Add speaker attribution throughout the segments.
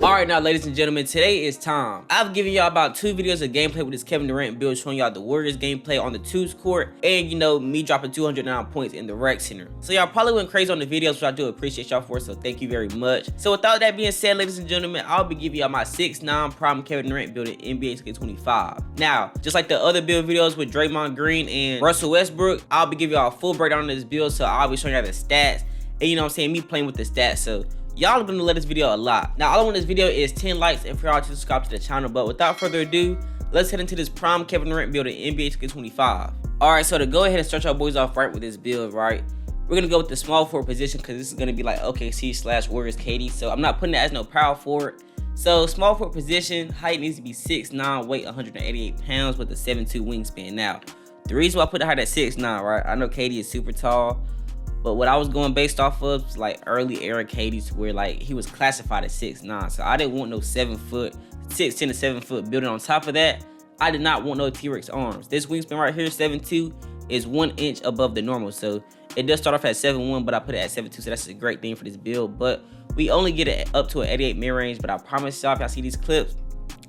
Speaker 1: Alright now ladies and gentlemen, today is time. I've given y'all about 2 videos of gameplay with this Kevin Durant build showing y'all the Warriors gameplay on the 2's court and me dropping 209 points in the rec center. So y'all probably went crazy on the videos, which I do appreciate y'all for, so thank you very much. So without that being said, ladies and gentlemen, I'll be giving y'all my 6'9" prime Kevin Durant build in NBA 2K25. Now, just like the other build videos with Draymond Green and Russell Westbrook, I'll be giving y'all a full breakdown on this build, so I'll be showing y'all the stats and me playing with the stats. So y'all are gonna love this video a lot. Now all I want in this video is 10 likes and for y'all to subscribe to the channel. But without further ado, let's head into this prime Kevin Durant build in NBA 2K25. Alright, so to go ahead and start y'all boys off right with this build, right? We're gonna go with the small forward position because this is gonna be like OKC / Warriors KD. So I'm not putting that as no power forward. So small forward position, height needs to be 6'9", weight 188 pounds with a 7'2" wingspan. Now, the reason why I put the height at 6'9", right? I know KD is super tall. But what I was going based off of was like early era KD's where like he was classified as 6'9". So I didn't want no 6'10" to 7 foot building. On top of that, I did not want no T-Rex arms. This wingspan right here, 7'2", is 1 inch above the normal. So it does start off at 7'1", but I put it at 7'2", so that's a great thing for this build. But we only get it up to an 88 mid-range, but I promise y'all, if y'all see these clips,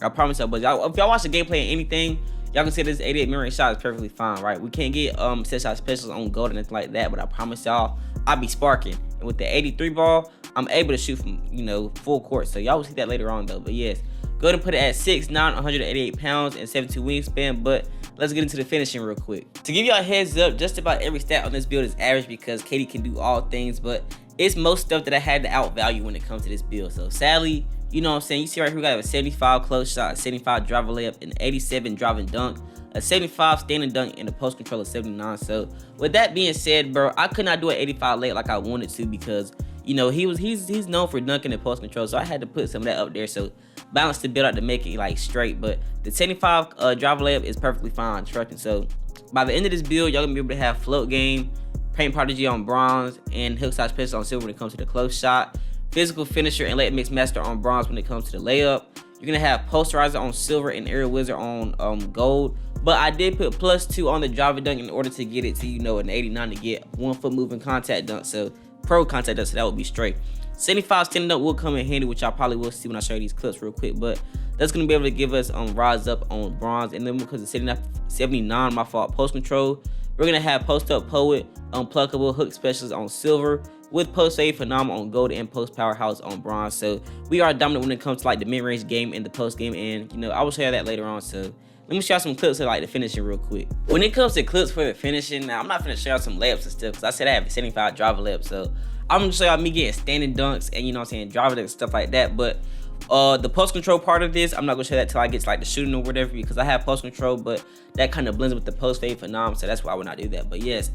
Speaker 1: I promise y'all, but if y'all watch the gameplay and anything, y'all can see this 88 mid-range shot is perfectly fine, right? We can't get set shot specials on gold and anything like that, but I promise y'all, I'll be sparking. And with the 83 ball, I'm able to shoot from, full court. So y'all will see that later on though. But yes, go ahead and put it at 6'9", 188 pounds and 7'2" wingspan. But let's get into the finishing real quick. To give y'all a heads up, just about every stat on this build is average because KD can do all things, but it's most stuff that I had to outvalue when it comes to this build. So sadly, you know what I'm saying? You see right here, we got a 75 close shot, a 75 driver layup, an 87 driving dunk, a 75 standing dunk, and a post control of 79. So with that being said, bro, I could not do an 85 layup like I wanted to because, he's known for dunking and post control. So I had to put some of that up there. So balance the build out to make it like straight. But the 75 driver layup is perfectly fine, trust me. So by the end of this build, y'all gonna be able to have float game, paint prodigy on bronze, and hook side special on silver when it comes to the close shot, physical finisher and layup mix master on bronze when it comes to the layup. You're gonna have posterizer on silver and aerial wizard on gold. But I did put +2 on the driver dunk in order to get it to an 89 to get 1 foot moving contact dunk. So pro contact dunk, so that would be straight. 75 standing up will come in handy, which y'all probably will see when I show you these clips real quick. But that's gonna be able to give us rise up on bronze. And then because of 79, my fault, post control, we're gonna have post up poet, unpluckable hook specials on silver, with post fade phenomenal on gold and post powerhouse on bronze. So we are dominant when it comes to like the mid-range game and the post game, and I will show you that later on. So let me show you some clips of like the finishing real quick. When it comes to clips for the finishing, now I'm not gonna show you some layups and stuff because I said I have a 75 driver layup. So I'm gonna show y'all me getting standing dunks and driver dunks and stuff like that. But the post control part of this, I'm not gonna show that till I get to like the shooting or whatever because I have post control, but that kind of blends with the post fade phenomenal. So that's why I would not do that. But yes,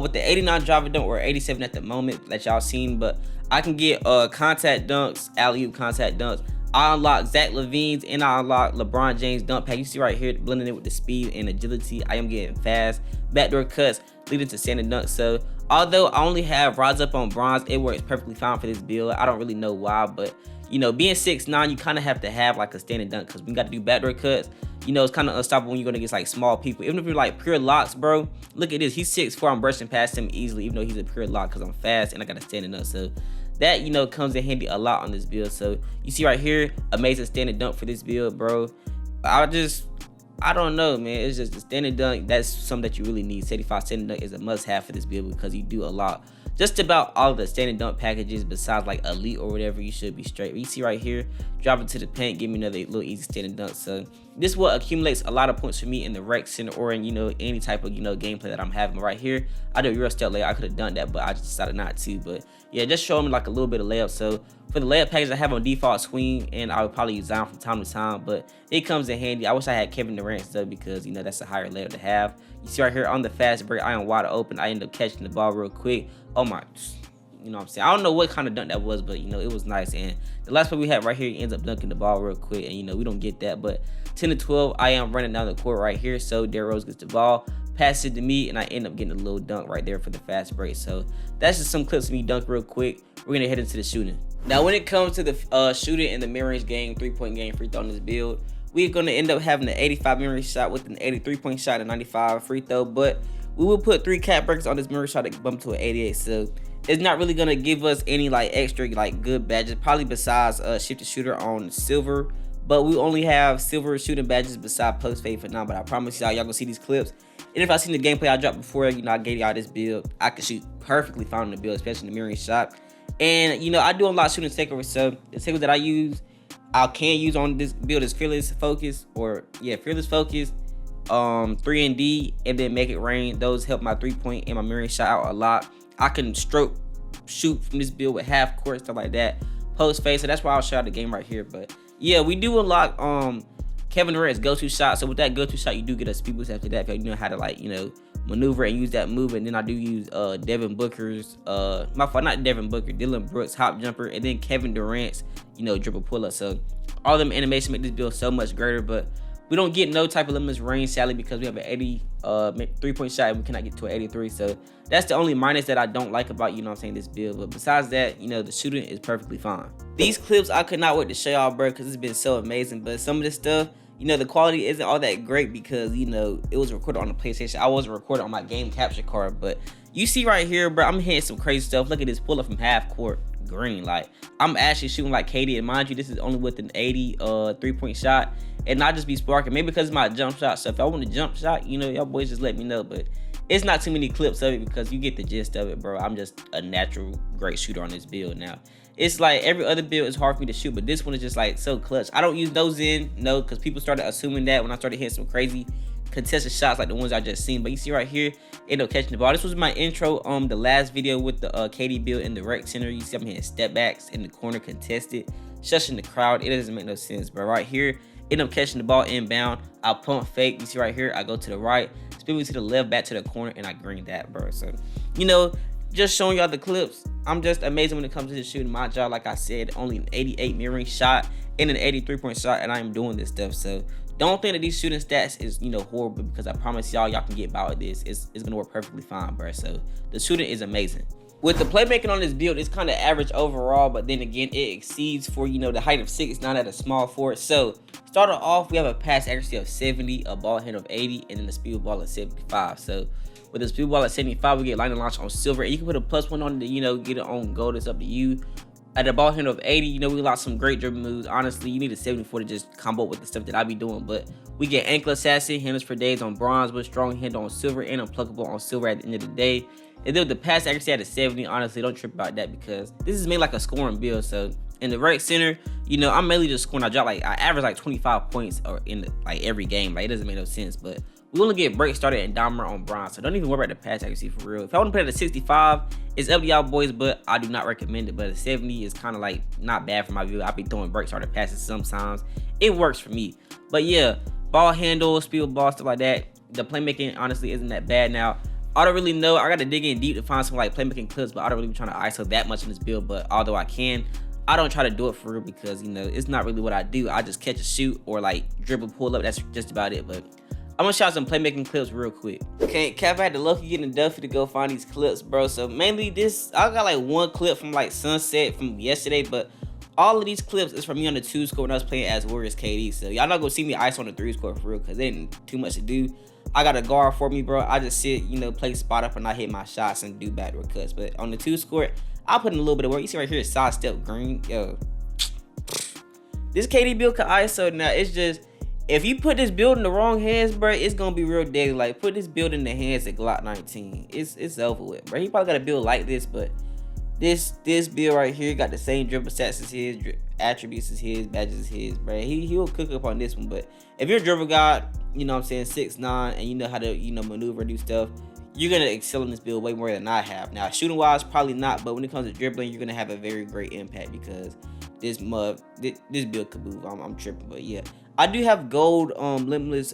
Speaker 1: with the 89 driver dunk or 87 at the moment that y'all seen, but I can get contact dunks, alley-oop contact dunks. I unlock Zach LaVine's and I unlock LeBron James dunk pack. You see right here, blending it with the speed and agility. I am getting fast. Backdoor cuts leading to standing dunks. So although I only have rise up on bronze, it works perfectly fine for this build. I don't really know why, but being 6'9", you kind of have to have like a standing dunk because we got to do backdoor cuts. It's kind of unstoppable when you're going to get like small people. Even if you're like pure locks, bro, look at this. He's 6'4". I'm brushing past him easily, even though he's a pure lock because I'm fast and I got a standing up. So that, comes in handy a lot on this build. So you see right here, amazing standing dunk for this build, bro. I don't know, man. It's just the standing dunk. That's something that you really need. 75 standing dunk is a must-have for this build because you do a lot. Just about all of the standing dunk packages besides like elite or whatever, you should be straight. But you see right here, drop it to the paint, give me another little easy standing dunk. So this is what accumulates a lot of points for me in the rec center or in any type of gameplay that I'm having. But right here, I do a real step layup. I could have done that, but I just decided not to. But yeah, just showing me like a little bit of layup. So for the layup package, I have on default swing, and I would probably use Zion from time to time, but it comes in handy. I wish I had Kevin Durant though because that's a higher layup to have. You see right here on the fast break, I am wide open. I end up catching the ball real quick. Oh my, what I'm saying? I don't know what kind of dunk that was, but it was nice. And the last play we had right here, he ends up dunking the ball real quick, and we don't get that. But 10 to 12, I am running down the court right here. So Derrick Rose gets the ball, passes it to me, and I end up getting a little dunk right there for the fast break. So that's just some clips of me dunk real quick. We're gonna head into the shooting. Now when it comes to the shooting in the mid-range game, 3-point game, free throw on this build, we're gonna end up having an 85 mid-range shot with an 83-point shot and 95 free throw. But we will put 3 cap breakers on this mid-range shot to bump to an 88. So it's not really gonna give us any like extra like good badges, probably besides shifted shooter on silver. But we only have silver shooting badges beside post fade for now. But I promise y'all gonna see these clips. And if I seen the gameplay I dropped before, you know, I gave y'all this build, I could shoot perfectly fine on the build, especially in the mirroring shot. And you know, I do a lot of shooting takeovers, so the takeovers that I can use on this build is fearless focus, or yeah, fearless focus, 3 and D, and then make it rain. Those help my 3-point and my mirroring shot out a lot. I can stroke shoot from this build with half court, stuff like that, post fade. So that's why I'll show out the game right here. But yeah, we do unlock Kevin Durant's go-to shot. So with that go-to shot, you do get a speed boost after that if you know how to, like, you know, maneuver and use that move. And then I do use Devin Booker's my fault, not Devin Booker, Dylan Brooks hop jumper, and then Kevin Durant's, you know, dribble pull-up. So all them animations make this build so much greater. But we don't get no type of limitless range, sadly, because we have an 80 3-point shot and we cannot get to an 83. So that's the only minus that I don't like about, you know what I'm saying, this build. But besides that, you know, the shooting is perfectly fine. These clips I could not wait to show y'all, bro, because it's been so amazing. But some of this stuff, you know, the quality isn't all that great because, you know, it was recorded on the PlayStation. I wasn't recording on my game capture card. But you see right here, bro, I'm hitting some crazy stuff. Look at this pull up from half court green. Like, I'm actually shooting like KD, and mind you, this is only with an 80 3-point shot, and not just be sparking. Maybe because of my jump shot. So if I want a jump shot, you know, y'all boys just let me know. But it's not too many clips of it because you get the gist of it, bro. I'm just a natural great shooter on this build now. It's like every other build is hard for me to shoot, but this one is just like so clutch. I don't use those in, no, because people started assuming that when I started hitting some crazy contested shots like the ones I just seen. But you see right here, end up catching the ball. This was my intro the last video with the KD build in the rec center. You see I'm hitting step backs in the corner contested, shushing the crowd. It doesn't make no sense, but right here, end up catching the ball inbound. I pump fake. You see right here, I go to the right, spin me to the left, back to the corner, and I green that, bro. So, you know, just showing y'all the clips. I'm just amazing when it comes to the shooting. My job, like I said, only an 88 mirroring shot and an 83-point shot, and I'm doing this stuff. So don't think that these shooting stats is, you know, horrible, because I promise y'all can get by with this. It's gonna work perfectly fine, bro. So the shooting is amazing. With the playmaking on this build, it's kind of average overall, but then again, it exceeds for, you know, the height of 6'9" at a small forward. So starting off, we have a pass accuracy of 70, a ball handle of 80, and then the speed ball of 75. So with the speed ball at 75, we get line and launch on silver, and you can put a +1 on it, you know, get it on gold. It's up to you. At a ball handle of 80, you know, we lost some great dribble moves. Honestly, you need a 74 to just combo with the stuff that I be doing. But we get ankle assassin, handles for days on bronze, with strong handle on silver, and unpluckable on silver at the end of the day. And then with the pass accuracy at a 70, honestly, don't trip about that, because this is made like a scoring build. So in the right center, you know, I'm mainly just scoring. I average like 25 points or in like every game. Like, it doesn't make no sense. But we only get break started and dominant on bronze, so don't even worry about the pass accuracy for real. If I want to play at a 65, it's up to y'all boys, but I do not recommend it. But a 70 is kind of like not bad for my view. I be throwing break started passes sometimes. It works for me. But yeah, ball handle, speed of ball, stuff like that. The playmaking honestly isn't that bad. Now, I don't really know. I got to dig in deep to find some like playmaking clips, but I don't really be trying to ISO that much in this build. But although I can, I don't try to do it for real, because, you know, it's not really what I do. I just catch a shoot or like dribble pull up. That's just about it. But I'm gonna shout some playmaking clips real quick. Okay, Cap had the lucky getting Duffy to go find these clips, bro. So mainly this, I got like one clip from like Sunset from yesterday, but all of these clips is from me on the 2 score when I was playing as Warriors KD. So y'all not gonna see me ice on the 3 score for real, because there ain't too much to do. I got a guard for me, bro. I just sit, you know, play spot up and I hit my shots and do backdoor cuts. But on the 2 score, I put in a little bit of work. You see right here, side step green. Yo, this KD build can ISO. Now it's just, if you put this build in the wrong hands, bro, it's gonna be real deadly. Like, put this build in the hands of Glock 19. It's over with, bro. He probably got a build like this, but this build right here got the same dribble stats as his, attributes as his, badges as his, bro. He'll cook up on this one. But if you're a dribble guy, you know what I'm saying, 6'9", and you know how to, you know, maneuver and do stuff, you're gonna excel in this build way more than I have. Now, shooting wise, probably not, but when it comes to dribbling, you're gonna have a very great impact, because this build could move. I'm tripping, but yeah. I do have gold limitless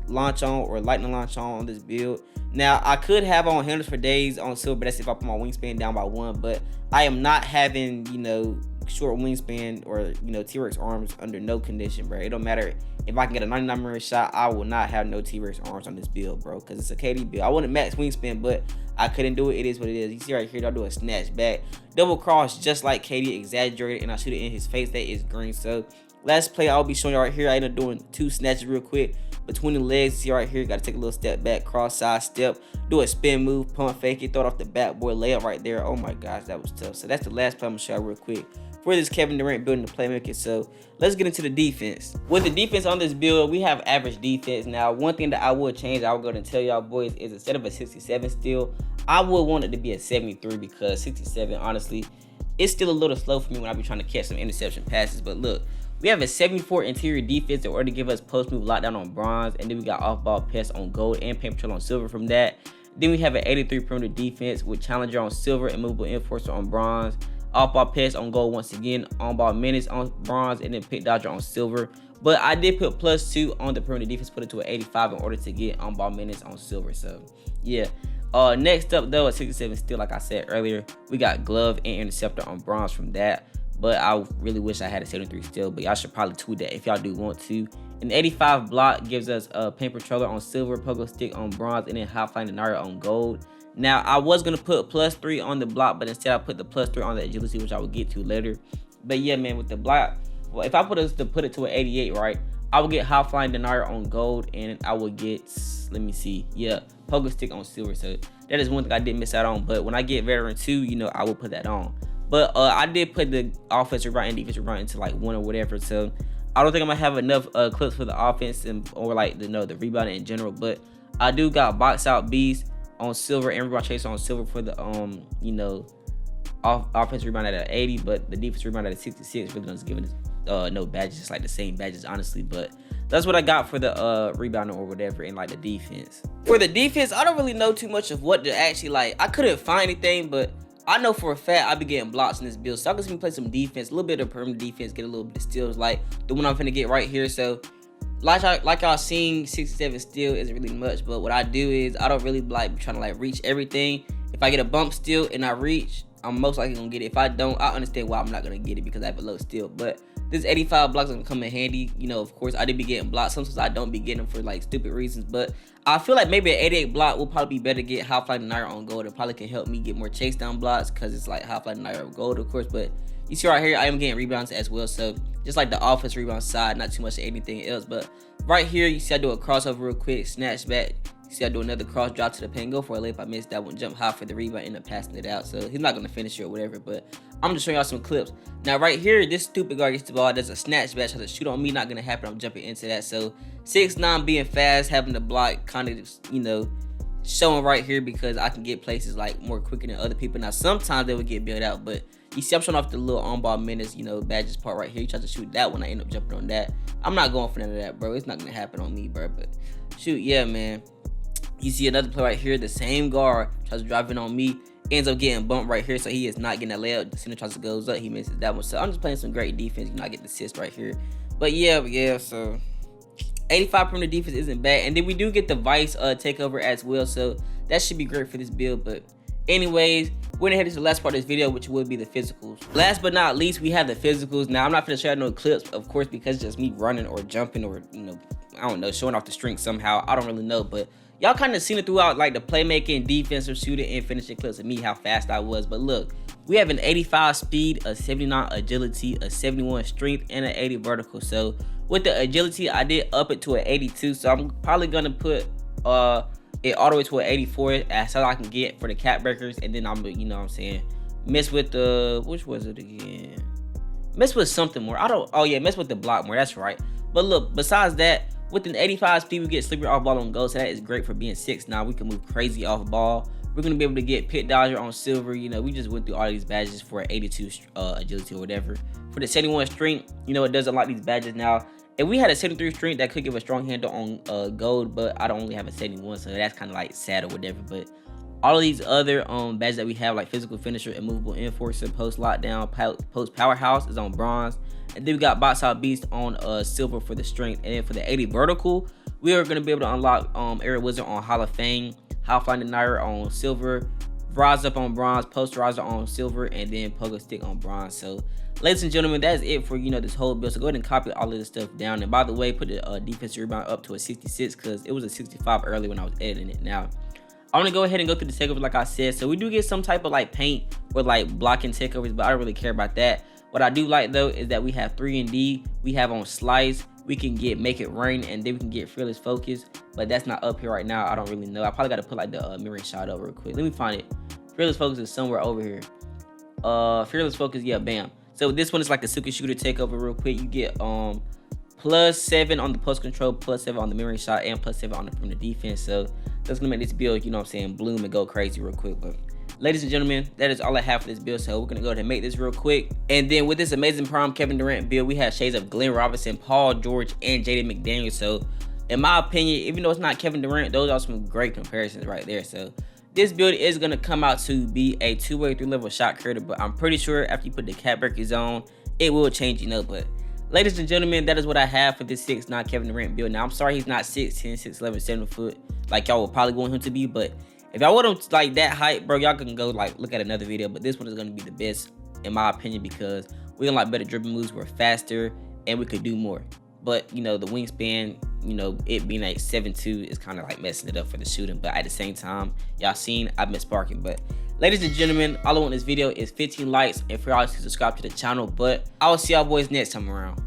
Speaker 1: launch on, or lightning launch on this build. Now, I could have on handles for days on silver, but that's if I put my wingspan down by 1. But I am not having, you know, short wingspan or, you know, T-Rex arms under no condition, bro. It don't matter if I can get a 99 mirror shot. I will not have no T-Rex arms on this build, bro, because it's a KD build. I want to max wingspan, but I couldn't do it. It is what it is. You see right here, I'll do a snatch back, double cross, just like KD, exaggerated, and I shoot it in his face. That is green. So last play I'll be showing you right here, I end up doing 2 snatches real quick. between the legs. See right here, got to take a little step back, cross side step, do a spin move, pump fake it, throw it off the backboard, layup right there. Oh my gosh, that was tough. So that's the last play I'm gonna show you real quick for this Kevin Durant building the playmaking. So let's get into the defense. With the defense on this build, we have average defense. Now, one thing that I would change, I would go ahead and tell y'all boys, is instead of a 67 steal, I would want it to be a 73, because 67, honestly, it's still a little slow for me when I be trying to catch some interception passes. But look, we have a 74 interior defense in order to give us post move lockdown on bronze, and then we got off ball pass on gold and paint patrol on silver from that. Then we have an 83 perimeter defense with challenger on silver and movable enforcer on bronze. Off-ball pass on gold once again, on-ball minutes on bronze, and then pick dodger on silver. But I did put +2 on the perimeter defense, put it to an 85 in order to get on-ball minutes on silver. So, yeah. Next up, though, at 67 steal, like I said earlier, we got glove and interceptor on bronze from that. But I really wish I had a 73 steal, but y'all should probably tweet that if y'all do want to. An 85 block gives us a paint patroller on silver, pogo stick on bronze, and then high flying denier on gold. Now, I was going to put +3 on the block, but instead I put the +3 on the agility, which I will get to later. But yeah, man, with the block, well, if I put it to an 88, right, I will get high flying denier on gold, and I will get, let me see, yeah, pogo stick on silver. So that is one thing I did miss out on. But when I get veteran 2, you know, I will put that on. But I did put the offensive right and defensive right into like 1 or whatever. So I don't think I'm going to have enough clips for the offense or like the rebounding in general. But I do got box out beast on silver and rebound chase on silver for the offensive rebound at an 80, but the defensive rebound at a 66. Really not giving no badges, just like the same badges, honestly. But that's what I got for the rebounding or whatever in like the defense. For the defense, I don't really know too much of what to actually like. I couldn't find anything, but I know for a fact I be getting blocks in this build, so I can see me play some defense, a little bit of perimeter defense, get a little bit of steals like the one I'm finna get right here. So like y'all seen, 67 steal isn't really much, but what I do is I don't really like trying to like reach everything. If I get a bump steal and I reach, I'm most likely gonna get it. If I don't, I understand why I'm not gonna get it, because I have a low steal. But this 85 blocks gonna come in handy. You know, of course, I did be getting blocks. Sometimes I don't be getting them for like stupid reasons, but I feel like maybe an 88 block will probably be better to get high flying denier on gold. It probably can help me get more chase down blocks, because it's like high flying denier on gold, of course. But you see right here, I am getting rebounds as well. So just like the offense rebound side, not too much of anything else. But right here, you see I do a crossover real quick, snatch back. You see I do another cross drop to the paint, go for a layup. I missed that one, jump high for the rebound, end up passing it out. So he's not going to finish it or whatever, but I'm just showing y'all some clips. Now right here, this stupid guard gets the ball, does a snatch back, tries to shoot on me, not going to happen. I'm jumping into that. So 6'9", being fast, having the block, kind of, you know, showing right here, because I can get places like more quicker than other people. Now sometimes they would get built out, but you see I'm showing off the little on-ball minutes, you know, badges part right here. He tries to shoot that one, I end up jumping on that. I'm not going for none of that, bro. It's not going to happen on me, bro. But shoot, yeah, man. You see another play right here, the same guard tries to drive in on me, ends up getting bumped right here, so he is not getting that layup. The center tries to goes up, he misses that one. So I'm just playing some great defense, you know, I get the assist right here. But yeah, so 85 perimeter defense isn't bad. And then we do get the vice takeover as well, so that should be great for this build. But anyways, we're gonna head into the last part of this video, which will be the physicals. Last but not least, we have the physicals. Now, I'm not gonna share no clips, of course, because it's just me running or jumping or, you know, I don't know, showing off the strength somehow. I don't really know, but y'all kind of seen it throughout, like the playmaking, defensive, shooting, and finishing clips of me, how fast I was. But look, we have an 85 speed, a 79 agility, a 71 strength, and an 80 vertical. So with the agility, I did up it to an 82. So I'm probably gonna put it all the way to an 84 as all I can get for the cap breakers. And then I'm, you know what I'm saying, mess with the, which was it again? Mess with something more. Mess with the block more, that's right. But look, besides that, with an 85 speed, we get slippery off ball on goal, so that is great for being 6'9". We can move crazy off ball. We're going to be able to get pit dodger on silver. You know, we just went through all these badges for 82 agility or whatever. For the 71 strength, you know, it does unlock these badges now. If we had a 73 strength, that could give a strong handle on gold, but I don't only have a 71, so that's kind of like sad or whatever. But all of these other badges that we have, like physical finisher, immovable enforcer, post lockdown, post powerhouse, is on bronze. And then we got box out beast on silver for the strength. And then for the 80 vertical, we are going to be able to unlock area wizard on Hall of Fame, high flying denier on silver, rise up on bronze, post riser on silver, and then pogo stick on bronze. So ladies and gentlemen, that's it for, you know, this whole build. So go ahead and copy all of this stuff down. And by the way, put the defensive rebound up to a 66, because it was a 65 earlier when I was editing it. Now I'm gonna go ahead and go through the takeovers like I said. So we do get some type of like paint or like blocking takeovers, but I don't really care about that. What I do like though is that we have 3 and D. We have on slice, we can get Make It Rain, and then we can get Fearless Focus, but that's not up here right now. I don't really know. I probably got to put like the mirroring shot up real quick. Let me find it. Fearless Focus is somewhere over here. Fearless Focus, yeah, bam. So this one is like the Super Shooter Takeover real quick. You get +7 on the post control, +7 on the mirroring shot, and +7 on the perimeter defense. So that's gonna make this build, you know what I'm saying, bloom and go crazy real quick. But ladies and gentlemen, that is all I have for this build. So we're gonna go ahead and make this real quick. And then with this amazing prime Kevin Durant build, we have shades of Glenn Robinson, Paul George, and Jaden McDaniels. So in my opinion, even though it's not Kevin Durant, those are some great comparisons right there. So this build is gonna come out to be a 2-way 3-level shot creator, but I'm pretty sure after you put the cap breakers on, it will change, you know. But ladies and gentlemen, that is what I have for this 6'9" Kevin Durant build. Now, I'm sorry he's not 6'10", 6'11", 7 foot like y'all would probably want him to be, but if y'all want him like that height, bro, y'all can go like look at another video. But this one is gonna be the best in my opinion because we can like better dribbling moves, we're faster, and we could do more. But you know, the wingspan, you know, it being like 7'2" is kind of like messing it up for the shooting. But at the same time, y'all seen I've been sparking. But ladies and gentlemen, all I want in this video is 15 likes and for y'all to subscribe to the channel. But I will see y'all boys next time around.